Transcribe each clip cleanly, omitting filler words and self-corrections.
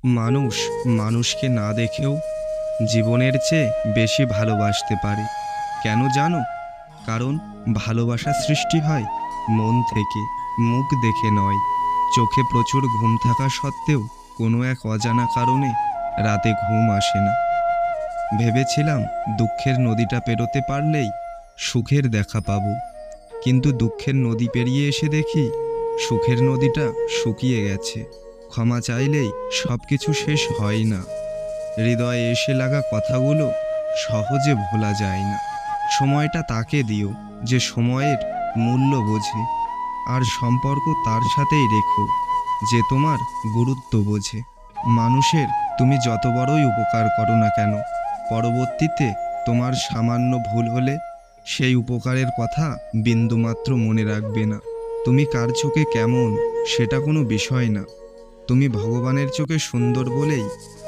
মানুষ মানুষকে না দেখেও জীবনের চেয়ে বেশি ভালোবাসতে পারে। কেন জানো? কারণ ভালোবাসা সৃষ্টি হয় মন থেকে, মুখ দেখে নয়। চোখে প্রচুর ঘুম থাকা সত্ত্বেও কোনো এক অজানা কারণে রাতে ঘুম আসে না। ভেবেছিলাম দুঃখের নদীটা পেরোতে পারলেই সুখের দেখা পাবো, কিন্তু দুঃখের নদী পেরিয়ে এসে দেখি সুখের নদীটা শুকিয়ে গেছে। ক্ষমা চাইলেই সব কিছু শেষ হয় না। হৃদয়ে এসে লাগা কথাগুলো সহজে ভোলা যায় না। সময়টা তাকে দিও যে সময়ের মূল্য বোঝে, আর সম্পর্ক তার সাথেই রেখো যে তোমার গুরুত্ব বোঝে। মানুষের তুমি যত বড়ই উপকার করো না কেন, পরবর্তীতে তোমার সামান্য ভুল হলে সেই উপকারের কথা বিন্দুমাত্র মনে রাখবে না। তুমি কার চোখে কেমন সেটা কোনো বিষয় না। তুমি ভগবানের চোখে সুন্দর বলেই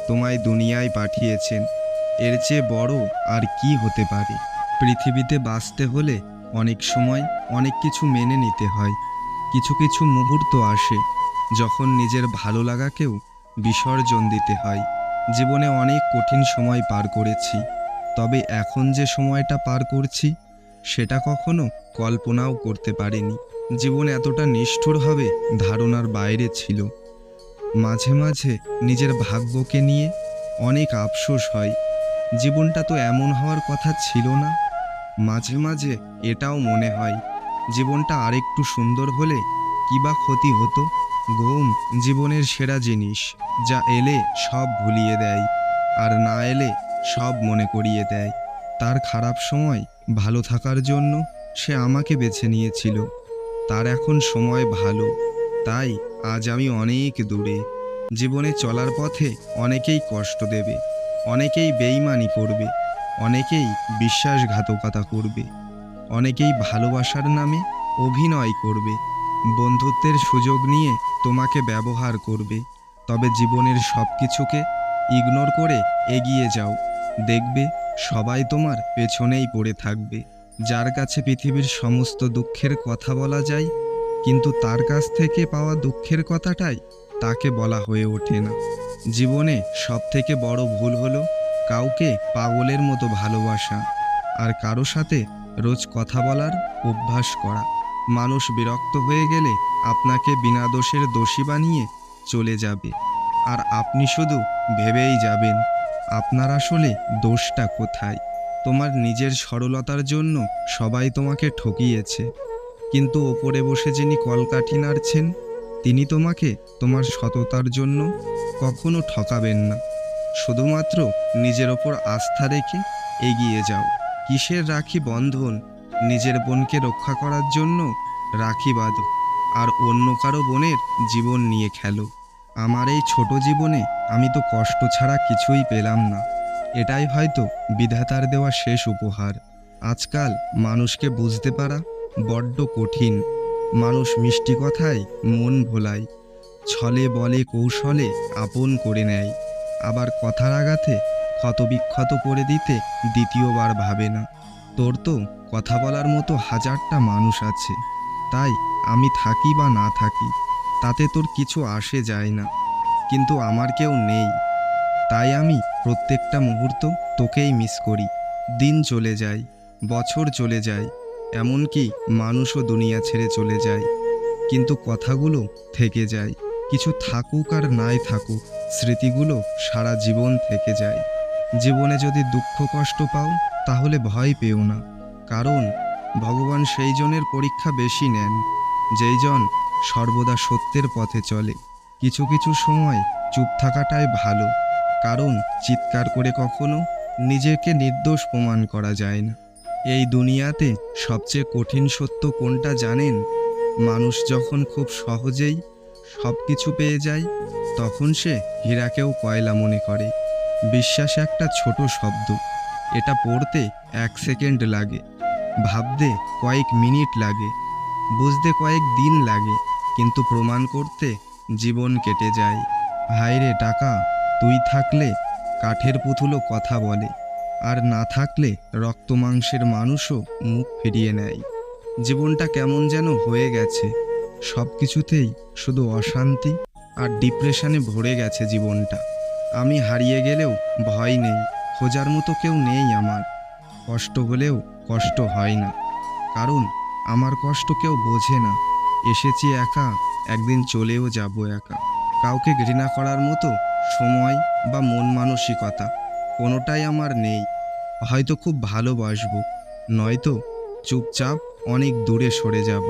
তোমায় দুনিয়ায় পাঠিয়েছেন। এর চেয়ে বড় আর কি হতে পারে? পৃথিবীতে বাঁচতে হলে অনেক সময় অনেক কিছু মেনে নিতে হয়। কিছু কিছু মুহূর্ত আসে যখন নিজের ভালো লাগাকেও বিসর্জন দিতে হয়। জীবনে অনেক কঠিন সময় পার করেছি, তবে এখন যে সময়টা পার করছি সেটা কখনো কল্পনাও করতে পারিনি। জীবন এতটা নিষ্ঠুর হবে ধারণার বাইরে ছিল। মাঝে মাঝে নিজের ভাগ্যকে নিয়ে অনেক আফসোস হয়। জীবনটা তো এমন হওয়ার কথা ছিল না। মাঝে মাঝে এটাও মনে হয় জীবনটা আরেকটু সুন্দর হলে কী বা ক্ষতি হতো। ঘুম জীবনের সেরা জিনিস, যা এলে সব ভুলিয়ে দেয়, আর না এলে সব মনে করিয়ে দেয়। তার খারাপ সময় ভালো থাকার জন্য সে আমাকে বেছে নিয়েছিল। তার এখন সময় ভালো, তাই আজ আমি অনেক দূরে। জীবনে চলার পথে অনেকেই কষ্ট দেবে, অনেকেই বেইমানি করবে, অনেকেই বিশ্বাসঘাতকতা করবে, অনেকেই ভালোবাসার নামে অভিনয় করবে, বন্ধুত্বের সুযোগ নিয়ে তোমাকে ব্যবহার করবে। তবে জীবনের সব কিছুকে ইগনোর করে এগিয়ে যাও, দেখবে সবাই তোমার পেছনেই পড়ে থাকবে। যার কাছে পৃথিবীর সমস্ত দুঃখের কথা বলা যায়, কিন্তু তার কাছ থেকে পাওয়া দুঃখের কথাটাই তাকে বলা হয়ে ওঠে না। জীবনে সবথেকে বড় ভুল হলো কাউকে পাগলের মতো ভালোবাসা, আর কারো সাথে রোজ কথা বলার অভ্যাস করা। মানুষ বিরক্ত হয়ে গেলে আপনাকে বিনা দোষের দোষী বানিয়ে চলে যাবে, আর আপনি শুধু ভেবেই যাবেন আপনার আসলে দোষটা কোথায়। তোমার নিজের সরলতার জন্য সবাই তোমাকে ঠকিয়েছে, কিন্তু ওপরে বসে যিনি কলকাঠি নাড়ছেন তিনি তোমাকে তোমার সততার জন্য কখনো ঠকাবেন না। শুধুমাত্র নিজের ওপর আস্থা রেখে এগিয়ে যাও। কিসের রাখি বন্ধন? নিজের বোনকে রক্ষা করার জন্য রাখি বাঁধো, আর অন্য কারো বোনের জীবন নিয়ে খেলো। আমার এই ছোট জীবনে আমি তো কষ্ট ছাড়া কিছুই পেলাম না। এটাই হয়তো বিধাতার দেওয়া শেষ উপহার। আজকাল মানুষকে বুঝতে পারা বড্ড কঠিন। মানুষ মিষ্টি কথায় মন ভোলায়, ছলে বলে কৌশলে আপন করে নেয়, আবার কথার আঘাতে ক্ষতবিক্ষত করে দিতে দ্বিতীয়বার ভাবে না। তোর তো কথা বলার মতো হাজারটা মানুষ আছে, তাই আমি থাকি বা না থাকি তাতে তোর কিছু আসে যায় না, কিন্তু আমার কেউ নেই, তাই আমি প্রত্যেকটা মুহূর্ত তোকেই মিস করি। দিন চলে যায়, বছর চলে যায়, এমনকি মানুষও দুনিয়া ছেড়ে চলে যায়, কিন্তু কথাগুলো থেকে যায়। কিছু থাকুক আর নাই থাকুক, স্মৃতিগুলো সারা জীবন থেকে যায়। জীবনে যদি দুঃখ কষ্ট পাও তাহলে ভয় পেও না, কারণ ভগবান সেই জনের পরীক্ষা বেশি নেন যেই জন সর্বদা সত্যের পথে চলে। কিছু কিছু সময় চুপ থাকাটাই ভালো, কারণ চিৎকার করে কখনো নিজেকে নির্দোষ প্রমাণ করা যায় না। এই দুনিয়াতে সবচেয়ে কঠিন সত্য কোনটা জানেন? মানুষ যখন খুব সহজেই সব কিছু পেয়ে যায়, তখন সে হীরাকেও কয়লা মনে করে। বিশ্বাস একটা ছোট শব্দ, এটা পড়তে 1 সেকেন্ড লাগে, ভাবতে কয়েক মিনিট লাগে, বুঝতে কয়েক দিন লাগে, কিন্তু প্রমাণ করতে জীবন কেটে যায়। হায়রে টাকা, তুই থাকলে কাঠের পুতুলও কথা বলে, আর না থাকলে রক্ত মাংসের মানুষও মুখ ফিরিয়ে নেয়। জীবনটা কেমন যেন হয়ে গেছে, সব কিছুতেই শুধু অশান্তি আর ডিপ্রেশনে ভরে গেছে জীবনটা। আমি হারিয়ে গেলেও ভয় নেই, খোঁজার মতো কেউ নেই আমার। কষ্ট হলেও কষ্ট হয় না, কারণ আমার কষ্ট কেউ বোঝে না। এসেছি একা, একদিন চলেও যাব একা। কাউকে ঘৃণা করার মতো সময় বা মন মানসিকতা কোনোটাই আমার নেই। হয়তো খুব ভালোবাসবো, নয়তো চুপচাপ অনেক দূরে সরে যাব।